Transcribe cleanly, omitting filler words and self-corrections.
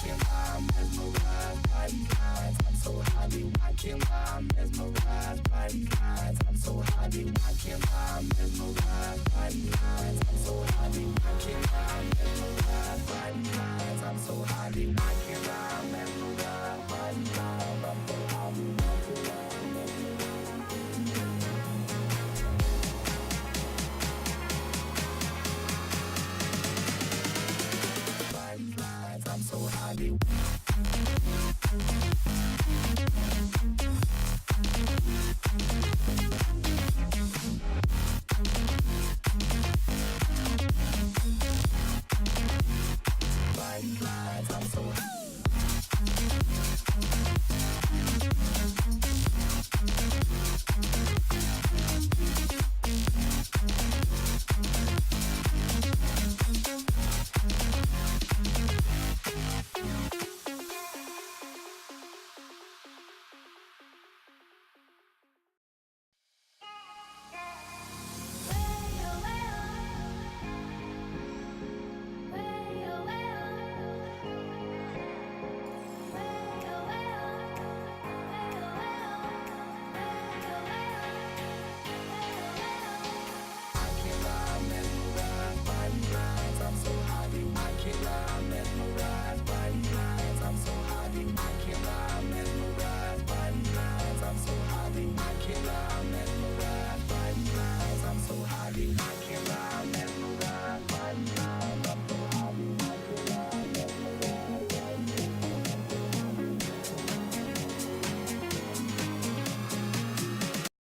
watching while I'm mesmerized by these lines. I'm so high, be watching while I'm mesmerized by these lines. I'm so high, be watching while I'm mesmerized by these lines. I'm so high, be watching while I'm mesmerized by these lines. I'm so high, be watching while I'm mesmerized by these lines. I'm so high, be watching while I'm mesmerized by these lines. I'm so high, be